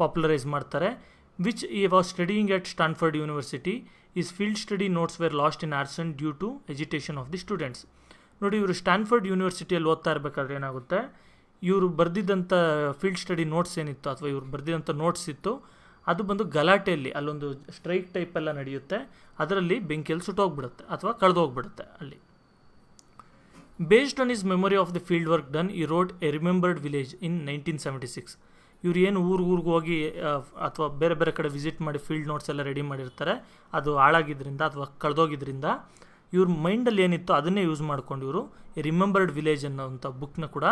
ಪಾಪ್ಯುಲರೈಸ್ ಮಾಡ್ತಾರೆ. Which he was studying at Stanford university. His field study notes were lost in arson due to agitation of the students. ನೋಡಿ, ಇವರು Stanford ಯೂನಿವರ್ಸಿಟಿಯಲ್ಲಿ ಓದ್ತಾ ಇರಬೇಕಾದ್ರೆ ಏನಾಗುತ್ತೆ, ಇವರು ಬರೆದಿದ್ದಂಥ field study notes ಏನಿತ್ತು ಅಥವಾ ಇವರು ಬರೆದಿದ್ದಂಥ ನೋಟ್ಸ್ ಇತ್ತು, ಅದು ಬಂದು ಗಲಾಟೆಯಲ್ಲಿ ಅಲ್ಲೊಂದು ಸ್ಟ್ರೈಕ್ ಟೈಪ್ ಎಲ್ಲ ನಡೆಯುತ್ತೆ, ಅದರಲ್ಲಿ ಬೆಂಕಿಯಲ್ಲಿ ಸುಟ್ಟೋಗ್ಬಿಡುತ್ತೆ ಅಥವಾ ಕಳೆದೋಗ್ಬಿಡುತ್ತೆ ಅಲ್ಲಿ. Based on his memory of the field work done, he wrote a remembered village in 1976. ಇವ್ರು ಏನು ಊರಿಗೆ ಹೋಗಿ ಅಥವಾ ಬೇರೆ ಬೇರೆ ಕಡೆ ವಿಸಿಟ್ ಮಾಡಿ ಫೀಲ್ಡ್ ನೋಟ್ಸ್ ಎಲ್ಲ ರೆಡಿ ಮಾಡಿರ್ತಾರೆ, ಅದು ಹಾಳಾಗಿದ್ದರಿಂದ ಅಥವಾ ಕಳೆದೋಗಿದ್ದರಿಂದ ಇವ್ರ ಮೈಂಡಲ್ಲಿ ಏನಿತ್ತು ಅದನ್ನೇ ಯೂಸ್ ಮಾಡ್ಕೊಂಡು ಇವರು ರಿಮೆಂಬರ್ಡ್ ವಿಲೇಜ್ ಅನ್ನೋಂಥ ಬುಕ್ನ ಕೂಡ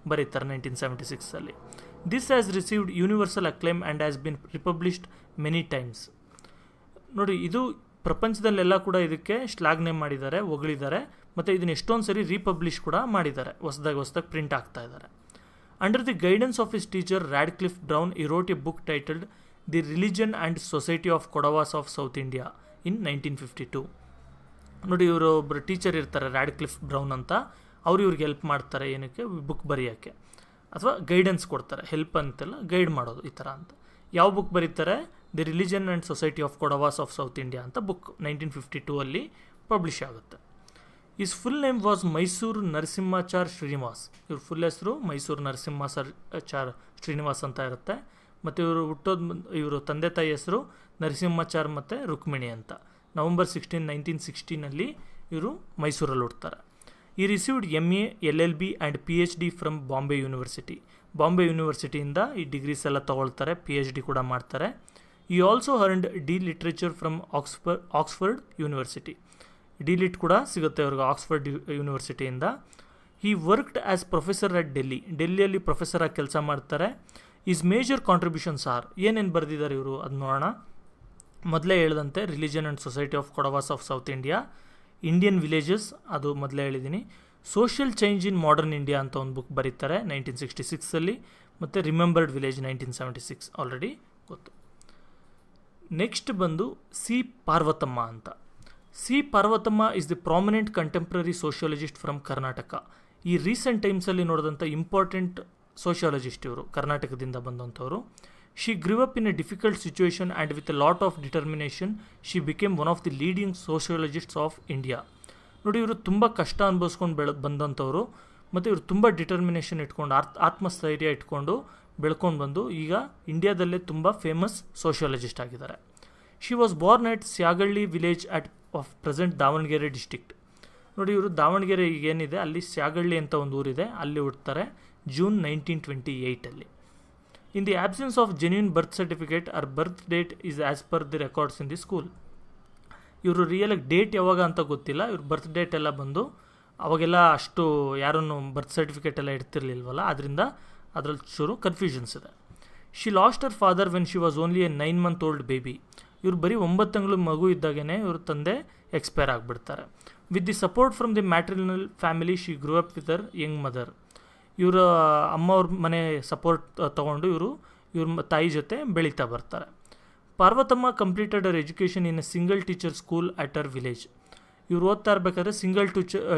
ಬರೀತಾರೆ 1976. This has received universal acclaim and has been republished many times. ನೋಡಿ, ಇದು ಪ್ರಪಂಚದಲ್ಲೆಲ್ಲ ಕೂಡ ಇದಕ್ಕೆ ಶ್ಲಾಘನೆ ಮಾಡಿದ್ದಾರೆ, ಹೊಗಳಿದ್ದಾರೆ, ಮತ್ತು ಇದನ್ನು ಎಷ್ಟೊಂದು ಸರಿ ರೀಪಬ್ಲಿಷ್ ಕೂಡ ಮಾಡಿದ್ದಾರೆ, ಹೊಸದಾಗಿ ಪ್ರಿಂಟ್ ಆಗ್ತಾ ಇದ್ದಾರೆ. Under the guidance of his teacher Radcliffe Brown, he wrote a book titled the religion and society of Kodavas of south India in 1952. ನೋಡಿ, ಇವರು ಒಬ್ಬರು ಟೀಚರ್ ಇರ್ತಾರೆ ರ್ಯಾಡ್ಕ್ಲಿಫ್ ಬ್ರೌನ್ ಅಂತ, ಅವರು ಇವ್ರಿಗೆ ಹೆಲ್ಪ್ ಮಾಡ್ತಾರೆ ಏನಕ್ಕೆ, ಬುಕ್ ಬರೆಯೋಕ್ಕೆ ಅಥವಾ ಗೈಡೆನ್ಸ್ ಕೊಡ್ತಾರೆ, ಹೆಲ್ಪ್ ಅಂತೆಲ್ಲ ಗೈಡ್ ಮಾಡೋದು ಈ ಥರ ಅಂತ. ಯಾವ ಬುಕ್ ಬರೀತಾರೆ, the religion and society of Kodavas of south India ಅಂತ ಬುಕ್ 1952 ಪಬ್ಲಿಷ್ ಆಗುತ್ತೆ. Is full name was Mysuru Narasimhachar Srinivas. ಇವ್ರ ಫುಲ್ ಹೆಸರು ಮೈಸೂರು ನರಸಿಂಹಾಚಾರ್ ಶ್ರೀನಿವಾಸ್ ಅಂತ ಇರುತ್ತೆ. ಮತ್ತು ಇವರು ತಂದೆ ತಾಯಿ ಹೆಸರು ನರಸಿಂಹಾಚಾರ್ ಮತ್ತು ರುಕ್ಮಿಣಿ ಅಂತ. ನವಂಬರ್ 16, 1916 ಇವರು ಮೈಸೂರಲ್ಲಿ ಹುಡ್ತಾರೆ. He received MA, LLB and PhD from Bombay university. Bombay ಯೂನಿವರ್ಸಿಟಿಯಿಂದ ಈ ಡಿಗ್ರೀಸ್ ಎಲ್ಲ ತೊಗೊಳ್ತಾರೆ, PhD ಕೂಡ ಮಾಡ್ತಾರೆ. He also earned D literature from Oxford university. D litt ಕೂಡ ಸಿಗುತ್ತೆ ಅವ್ರಿಗೆ ಆಕ್ಸ್ಫರ್ಡ್ ಯೂನಿವರ್ಸಿಟಿಯಿಂದ. He worked as professor at ಡೆಲ್ಲಿಯಲ್ಲಿ ಪ್ರೊಫೆಸರ್ ಆಗಿ ಕೆಲಸ ಮಾಡ್ತಾರೆ. ಈಸ್ ಮೇಜರ್ ಕಾಂಟ್ರಿಬ್ಯೂಷನ್ಸ್ ಆರ್, ಏನೇನು ಬರೆದಿದ್ದಾರೆ ಇವರು ಅದು ನೋಡೋಣ. ಮೊದಲೇ ಹೇಳಿದಂತೆ religion and society of Kodavas of south India, Indian villages ಅದು ಮೊದಲೇ ಹೇಳಿದ್ದೀನಿ, social change in modern India ಅಂತ ಒಂದು ಬುಕ್ ಬರೀತಾರೆ 1966, ಮತ್ತು ರಿಮೆಂಬರ್ಡ್ ವಿಲೇಜ್ 1976 ಆಲ್ರೆಡಿ ಗೊತ್ತು. ನೆಕ್ಸ್ಟ್ ಬಂದು ಸಿ ಪಾರ್ವತಮ್ಮ ಅಂತ. C Parvathamma is the prominent contemporary sociologist from Karnataka. ಈ ರೀಸೆಂಟ್ ಟೈಮ್ಸಲ್ಲಿ ನೋಡಿದಂಥ ಇಂಪಾರ್ಟೆಂಟ್ ಸೋಷಿಯಾಲಜಿಸ್ಟ್ ಇವರು, ಕರ್ನಾಟಕದಿಂದ ಬಂದಂಥವರು. She grew up in a difficult situation and with a lot of determination, she became one of the leading sociologists of India. ನೋಡಿ, ಇವರು ತುಂಬ ಕಷ್ಟ ಅನುಭವಿಸ್ಕೊಂಡು ಬಂದಂಥವ್ರು, ಮತ್ತು ಇವರು ತುಂಬ ಡಿಟರ್ಮಿನೇಷನ್ ಇಟ್ಕೊಂಡು ಆತ್ಮಸ್ಥೈರ್ಯ ಇಟ್ಕೊಂಡು ಬೆಳ್ಕೊಂಡು ಬಂದು ಈಗ ಇಂಡಿಯಾದಲ್ಲೇ ತುಂಬ ಫೇಮಸ್ ಸೋಷಿಯಾಲಜಿಸ್ಟ್ ಆಗಿದ್ದಾರೆ. She was born at Syagalli village of present Davanagere district. ನೋಡಿ, ಇವರು ದಾವಣಗೆರೆ ಏನಿದೆ ಅಲ್ಲಿ ಸ್ಯಾಗಳ್ಳಿ ಅಂತ ಒಂದು ಊರಿದೆ, ಅಲ್ಲಿ ಹುಡ್ತಾರೆ June 1928. In the absence of genuine birth certificate, her birth date is as per the records in the school. ಇವರು ರಿಯಲಾಗಿ ಡೇಟ್ ಯಾವಾಗ ಅಂತ ಗೊತ್ತಿಲ್ಲ, ಇವ್ರ ಬರ್ತ್ ಡೇಟ್ ಎಲ್ಲ ಬಂದು ಅವಾಗೆಲ್ಲ ಅಷ್ಟು ಯಾರನ್ನು ಬರ್ತ್ ಸರ್ಟಿಫಿಕೇಟ್ ಎಲ್ಲ ಇಡ್ತಿರ್ಲಿಲ್ವಲ್ಲ, ಅದರಿಂದ ಅದರಲ್ಲಿ ಚೂರು ಕನ್ಫ್ಯೂಷನ್ಸ್ ಇದೆ. She lost Har father when she was only A 9 month old baby. ಇವ್ರು ಬರೀ 9 ತಿಂಗಳು ಮಗು ಇದ್ದಾಗೇ ಇವ್ರ ತಂದೆ ಎಕ್ಸ್ಪೈರ್ ಆಗಿಬಿಡ್ತಾರೆ. With the support from the maternal family she grew up with her young mother. ಇವರ ಅಮ್ಮವ್ರ ಮನೆ ಸಪೋರ್ಟ್ ತೊಗೊಂಡು ಇವ್ರ ತಾಯಿ ಜೊತೆ ಬೆಳೀತಾ ಬರ್ತಾರೆ. Parvathamma completed her education in a single teacher school at her village. ಇವ್ರು ಓದ್ತಾ ಇರಬೇಕಾದ್ರೆ ಸಿಂಗಲ್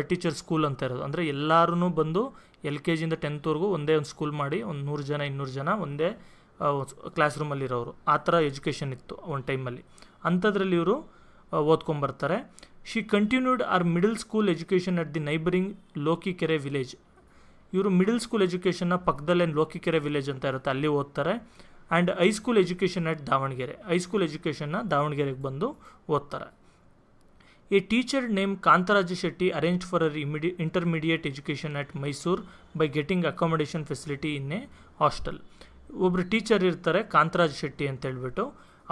ಟೀಚರ್ ಸ್ಕೂಲ್ ಅಂತ ಇರೋದು, ಅಂದರೆ ಎಲ್ಲರೂ ಬಂದು LKG ಇಂದ 10th ಒಂದೇ ಒಂದು ಸ್ಕೂಲ್ ಮಾಡಿ ಒಂದು 100 ಜನ 200 ಜನ ಒಂದೇ ಕ್ಲಾಸ್ ರೂಮಲ್ಲಿರೋರು, ಆ ಥರ ಎಜುಕೇಷನ್ ಇತ್ತು ಒಂದು ಟೈಮಲ್ಲಿ. ಅಂಥದ್ರಲ್ಲಿ ಇವರು ಓದ್ಕೊಂಬರ್ತಾರೆ. She continued her middle school education at the neighbouring Lokikere village. ಇವರು ಮಿಡಲ್ ಸ್ಕೂಲ್ ಎಜುಕೇಷನ್ನ ಪಕ್ಕದಲ್ಲೇ ಲೋಕಿಕೆರೆ ವಿಲೇಜ್ ಅಂತ ಇರುತ್ತೆ, ಅಲ್ಲಿ ಓದ್ತಾರೆ. And high school education at Davanagere, high school ಎಜುಕೇಷನ್ನ ದಾವಣಗೆರೆಗೆ ಬಂದು ಓದ್ತಾರೆ. A teacher name Kantharaja Shetty arrange for her intermediate education at Mysuru by getting accommodation facility in a hostel. ಒಬ್ಬರು ಟೀಚರ್ ಇರ್ತಾರೆ ಕಾಂತರಾಜ್ ಶೆಟ್ಟಿ ಅಂತ ಹೇಳ್ಬಿಟ್ಟು,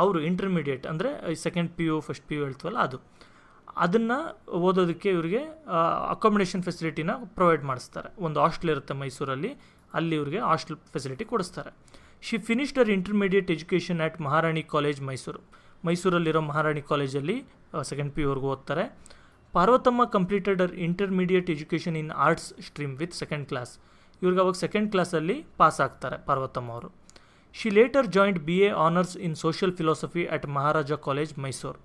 ಅವರು ಇಂಟರ್ಮೀಡಿಯೇಟ್ ಅಂದರೆ ಸೆಕೆಂಡ್ PU ಫಸ್ಟ್ PU ಹೇಳ್ತೀವಲ್ಲ ಅದನ್ನು ಓದೋದಕ್ಕೆ ಇವರಿಗೆ ಅಕಾಮಡೇಷನ್ ಫೆಸಿಲಿಟಿನ ಪ್ರೊವೈಡ್ ಮಾಡಿಸ್ತಾರೆ. ಒಂದು ಹಾಸ್ಟೆಲ್ ಇರುತ್ತೆ ಮೈಸೂರಲ್ಲಿ, ಅಲ್ಲಿ ಇವ್ರಿಗೆ ಹಾಸ್ಟೆಲ್ ಫೆಸಿಲಿಟಿ ಕೊಡಿಸ್ತಾರೆ. She finished her intermediate education at Maharani college Mysuru, ಮೈಸೂರಲ್ಲಿರೋ ಮಹಾರಾಣಿ ಕಾಲೇಜಲ್ಲಿ ಸೆಕೆಂಡ್ PU ಓದ್ತಾರೆ. Parvathamma completed her intermediate education in arts stream with second class. ಇವ್ರಿಗೆ ಅವಾಗ ಸೆಕೆಂಡ್ ಕ್ಲಾಸಲ್ಲಿ ಪಾಸ್ ಆಗ್ತಾರೆ ಪಾರ್ವತಮ್ಮ ಅವರು. She later joined BA honours in social philosophy at Maharaja college Mysuru.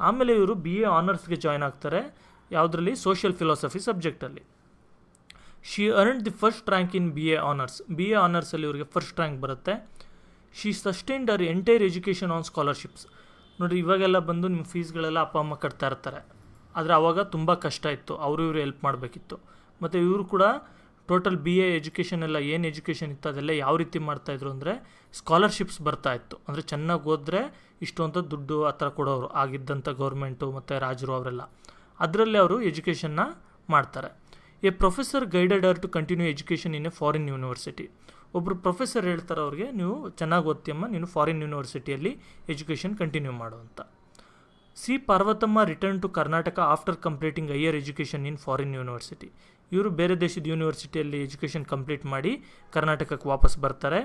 ಆಮೇಲೆ ಇವರು BA ಆನರ್ಸ್ಗೆ ಜಾಯ್ನ್ ಆಗ್ತಾರೆ, ಯಾವುದರಲ್ಲಿ? ಸೋಷಿಯಲ್ ಫಿಲಾಸಫಿ ಸಬ್ಜೆಕ್ಟಲ್ಲಿ. She earned the first rank in BA honours. BA ಆನರ್ಸಲ್ಲಿ ಇವರಿಗೆ ಫಸ್ಟ್ ರ್ಯಾಂಕ್ ಬರುತ್ತೆ. She sustained hour entire education on scholarships. ನೋಡಿ, ಇವಾಗೆಲ್ಲ ಬಂದು ನಿಮ್ಮ ಫೀಸ್ಗಳೆಲ್ಲ ಅಪ್ಪ ಅಮ್ಮ ಕಟ್ತಾ ಇರ್ತಾರೆ, ಆದರೆ ಆವಾಗ ತುಂಬ ಕಷ್ಟ ಇತ್ತು, ಅವರು ಇವರು ಹೆಲ್ಪ್ ಮಾಡಬೇಕಿತ್ತು. ಮತ್ತು ಇವರು ಕೂಡ ಟೋಟಲ್ BA ಎಜುಕೇಷನ್ ಎಲ್ಲ ಏನು ಎಜುಕೇಷನ್ ಇತ್ತು ಅದೆಲ್ಲ ಯಾವ ರೀತಿ ಮಾಡ್ತಾಯಿದ್ರು ಅಂದರೆ ಸ್ಕಾಲರ್ಶಿಪ್ಸ್ ಬರ್ತಾಯಿತ್ತು. ಅಂದರೆ ಚೆನ್ನಾಗಿ ಓದಿದ್ರೆ ಇಷ್ಟು ಅಂತ ದುಡ್ಡು ಆ ಥರ ಕೊಡೋರು ಆಗಿದ್ದಂಥ ಗೌರ್ಮೆಂಟು ಮತ್ತು ರಾಜರು ಅವರೆಲ್ಲ, ಅದರಲ್ಲೇ ಅವರು ಎಜುಕೇಷನ್ನ ಮಾಡ್ತಾರೆ. A professor guided her to continue education in a foreign university. ಒಬ್ಬರು ಪ್ರೊಫೆಸರ್ ಹೇಳ್ತಾರೆ ಅವ್ರಿಗೆ, ನೀವು ಚೆನ್ನಾಗಿ ಓದ್ತೀಯಮ್ಮ, ನೀನು ಫಾರಿನ್ ಯೂನಿವರ್ಸಿಟಿಯಲ್ಲಿ ಎಜುಕೇಷನ್ ಕಂಟಿನ್ಯೂ ಮಾಡು ಅಂತ. C Parvathamma return to Karnataka after completing higher education in foreign university. ಇವರು ಬೇರೆ ದೇಶದ ಯೂನಿವರ್ಸಿಟಿಯಲ್ಲಿ ಎಜುಕೇಷನ್ ಕಂಪ್ಲೀಟ್ ಮಾಡಿ ಕರ್ನಾಟಕಕ್ಕೆ ವಾಪಸ್ ಬರ್ತಾರೆ.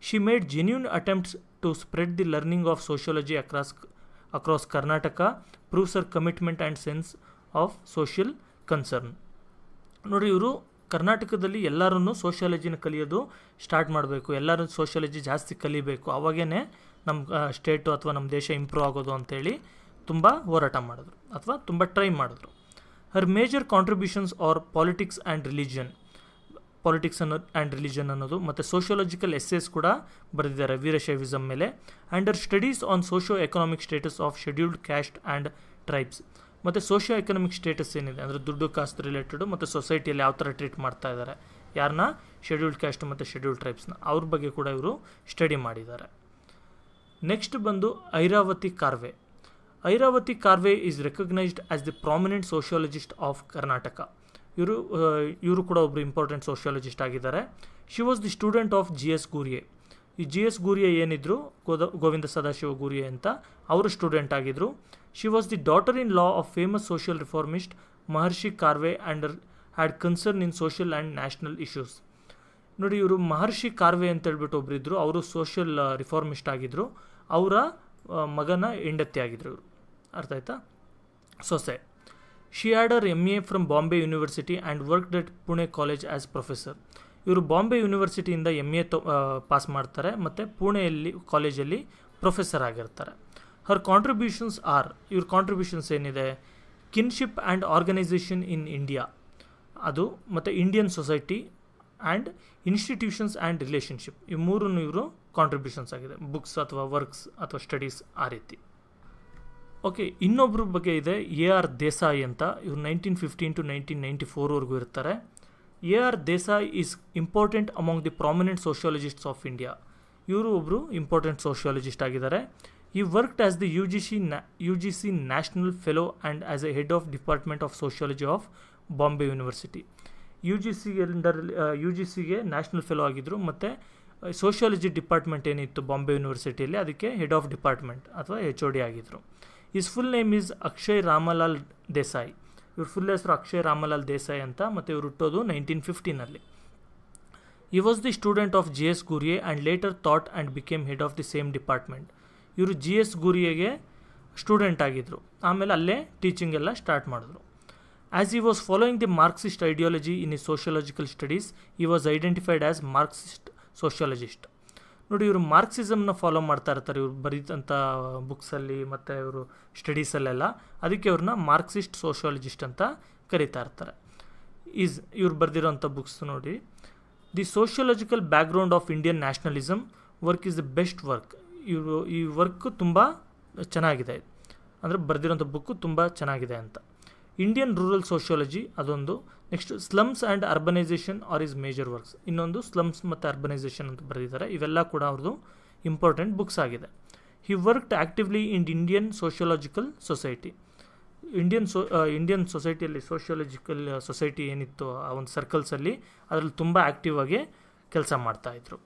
She made genuine attempts to spread the learning of sociology across Karnataka, proves her commitment and sense of social concern. ನೋಡಿ, ಇವರು ಕರ್ನಾಟಕದಲ್ಲಿ ಎಲ್ಲರೂ ಸೋಷಿಯಾಲಜಿನ ಕಲಿಯೋದು ಸ್ಟಾರ್ಟ್ ಮಾಡಬೇಕು, ಎಲ್ಲರೂ ಸೋಷಿಯಾಲಜಿ ಜಾಸ್ತಿ ಕಲಿಬೇಕು, ಅವಾಗೇ ನಮ್ಮ ಸ್ಟೇಟು ಅಥವಾ ನಮ್ಮ ದೇಶ ಇಂಪ್ರೂವ್ ಆಗೋದು ಅಂತೇಳಿ ತುಂಬ ಹೋರಾಟ ಮಾಡಿದ್ರು ಅಥವಾ ತುಂಬ ಟ್ರೈ ಮಾಡಿದ್ರು. Her major contributions are politics and religion ಅನ್ನೋದು ಮತ್ತು ಸೋಷಿಯಾಲಜಿಕಲ್ ಎಸ್ಸೇಸ್ ಕೂಡ ಬರೆದಿದ್ದಾರೆ ವೀರಶೈವಿಸಮ್ ಮೇಲೆ. And her studies on socio economic status of scheduled caste and tribes. ಮತ್ತು ಸೋಷಿಯೋ ಎಕನಾಮಿಕ್ ಸ್ಟೇಟಸ್ ಏನಿದೆ ಅಂದರೆ ದುಡ್ಡು ಕಾಸ್ಟ್ ರಿಲೇಟೆಡು ಮತ್ತು ಸೊಸೈಟಿಯಲ್ಲಿ ಯಾವ ಥರ ಟ್ರೀಟ್ ಮಾಡ್ತಾ ಇದ್ದಾರೆ ಯಾರನ್ನ, ಶೆಡ್ಯೂಲ್ಡ್ ಕ್ಯಾಸ್ಟ್ ಮತ್ತು ಶೆಡ್ಯೂಲ್ಡ್ ಟ್ರೈಬ್ಸ್ನ, ಅವ್ರ ಬಗ್ಗೆ ಕೂಡ ಇವರು ಸ್ಟಡಿ ಮಾಡಿದ್ದಾರೆ. ನೆಕ್ಸ್ಟ್ ಬಂದು Iravati Karve. Iravati Karve is recognised as the prominent sociologist of Karnataka. ಇವರು ಕೂಡ ಒಬ್ಬರು ಇಂಪಾರ್ಟೆಂಟ್ ಸೋಷಿಯಾಲಜಿಸ್ಟ್ ಆಗಿದ್ದಾರೆ. She was the student of GS Ghurye. ಈ GS ಗೂರಿಯೆ ಏನಿದ್ರು, ಗೋವಿಂದ ಸದಾಶಿವ ಗೂರಿಯೆ ಅಂತ, ಅವರು ಸ್ಟೂಡೆಂಟ್ ಆಗಿದ್ದರು. She was the daughter in law of famous social reformist Maharshi Karve and had concern in social and national issues. ನೋಡಿ, ಇವರು ಮಹರ್ಷಿ ಕಾರ್ವೆ ಅಂತ ಹೇಳ್ಬಿಟ್ಟು ಒಬ್ಬರಿದ್ದರು, ಅವರು ಸೋಷಿಯಲ್ ರಿಫಾರ್ಮಿಸ್ಟ್ ಆಗಿದ್ದರು, ಅವರ ಮಗನ ಹೆಂಡತಿ ಆಗಿದ್ರು ಇವರು, ಅರ್ಥ ಆಯ್ತಾ, ಸೊಸೆ. She had her MA from Bombay university and worked at Pune college as professor. ಇವರು ಬಾಂಬೆ ಯೂನಿವರ್ಸಿಟಿಯಿಂದ MA ಪಾಸ್ ಮಾಡ್ತಾರೆ ಮತ್ತು ಪುಣೆಯಲ್ಲಿ ಕಾಲೇಜಲ್ಲಿ ಪ್ರೊಫೆಸರ್ ಆಗಿರ್ತಾರೆ. ಹರ್ ಕಾಂಟ್ರಿಬ್ಯೂಷನ್ಸ್ ಆರ್, ಇವ್ರ ಕಾಂಟ್ರಿಬ್ಯೂಷನ್ಸ್ ಏನಿದೆ, kinship and organisation in India, ಅದು ಮತ್ತು Indian society and institutions and relationship, ಈ ಮೂರನ್ನು ಇವರು ಕಾಂಟ್ರಿಬ್ಯೂಷನ್ಸ್ ಆಗಿದೆ, ಬುಕ್ಸ್ ಅಥವಾ ವರ್ಕ್ಸ್ ಅಥವಾ ಸ್ಟಡೀಸ್ ಆ ರೀತಿ. ಓಕೆ, ಇನ್ನೊಬ್ಬರ ಬಗ್ಗೆ ಇದೆ AR ದೇಸಾಯಿ ಅಂತ. ಇವರು 1915 to 1994 ಇರ್ತಾರೆ. AR Desai is important among the prominent sociologists of India. ಇವರು ಒಬ್ಬರು ಇಂಪಾರ್ಟೆಂಟ್ ಸೋಷಿಯಾಲಜಿಸ್ಟ್ ಆಗಿದ್ದಾರೆ. He worked as the UGC national fellow and as a head of department of sociology of Bombay university. UGCಗೆ ನ್ಯಾಷನಲ್ ಫೆಲೋ ಆಗಿದ್ದರು ಮತ್ತು sociology department ಏನಿತ್ತು ಬಾಂಬೆ ಯೂನಿವರ್ಸಿಟಿಯಲ್ಲಿ ಅದಕ್ಕೆ head of department ಅಥವಾ HOD ಆಗಿದ್ದರು. His full name is Akshay Ramlal Desai. ಇವ್ರ ಫುಲ್ ಹೆಸರು ಅಕ್ಷಯ್ ರಾಮಲಾಲ್ ದೇಸಾಯಿ ಅಂತ, ಮತ್ತು ಇವರು ಹುಟ್ಟೋದು 1915. He was the student of GS Ghurye and later taught and became head of the same department. ಇವರು GS ಗೂರಿಯೆಗೆ ಸ್ಟೂಡೆಂಟ್ ಆಗಿದ್ದರು, ಆಮೇಲೆ ಅಲ್ಲೇ ಟೀಚಿಂಗ್ ಎಲ್ಲ ಸ್ಟಾರ್ಟ್ ಮಾಡಿದ್ರು. As he was following the Marxist ideology in his sociological studies, he was identified as Marxist sociologist. ನೋಡಿ, ಇವರು ಮಾರ್ಕ್ಸಿಸಮ್ನ follow ಮಾಡ್ತಾ ಇರ್ತಾರೆ ಇವ್ರು ಬರೀತಂಥ ಬುಕ್ಸಲ್ಲಿ ಮತ್ತು ಇವರು ಸ್ಟಡೀಸಲ್ಲೆಲ್ಲ. ಅದಕ್ಕೆ ಇವ್ರನ್ನ ಮಾರ್ಕ್ಸಿಸ್ಟ್ ಸೋಷಿಯಾಲಜಿಸ್ಟ್ ಅಂತ ಕರೀತಾ ಇರ್ತಾರೆ. ಇವ್ರು ಬರೆದಿರೋಂಥ ಬುಕ್ಸ್ ನೋಡಿ, the sociological background of Indian nationalism work is the best work. ಈ ವರ್ಕ್ ತುಂಬ ಚೆನ್ನಾಗಿದೆ, ಅಂದರೆ ಬರೆದಿರೋಂಥ ಬುಕ್ಕು ತುಂಬ ಚೆನ್ನಾಗಿದೆ ಅಂತ. ಇಂಡಿಯನ್ ರೂರಲ್ ಸೋಷಿಯಾಲಜಿ ಅದೊಂದು. Next slums and urbanisation are his major works, ಇನ್ನೊಂದು ಸ್ಲಮ್ಸ್ ಮತ್ತು ಅರ್ಬನೈಸೇಷನ್ ಅಂತ ಬರೆದಿದ್ದಾರೆ. ಇವೆಲ್ಲ ಕೂಡ ಅವ್ರದ್ದು ಇಂಪಾರ್ಟೆಂಟ್ ಬುಕ್ಸ್ ಆಗಿದೆ. He worked actively in Indian sociological society. Indian ಸೊಸೈಟಿಯಲ್ಲಿ ಸೋಷಿಯಾಲಜಿಕಲ್ ಸೊಸೈಟಿ ಏನಿತ್ತು ಆ ಒಂದು ಸರ್ಕಲ್ಸಲ್ಲಿ ಅದರಲ್ಲಿ ತುಂಬ ಆ್ಯಕ್ಟಿವ್ ಆಗಿ ಕೆಲಸ ಮಾಡ್ತಾಯಿದ್ರು.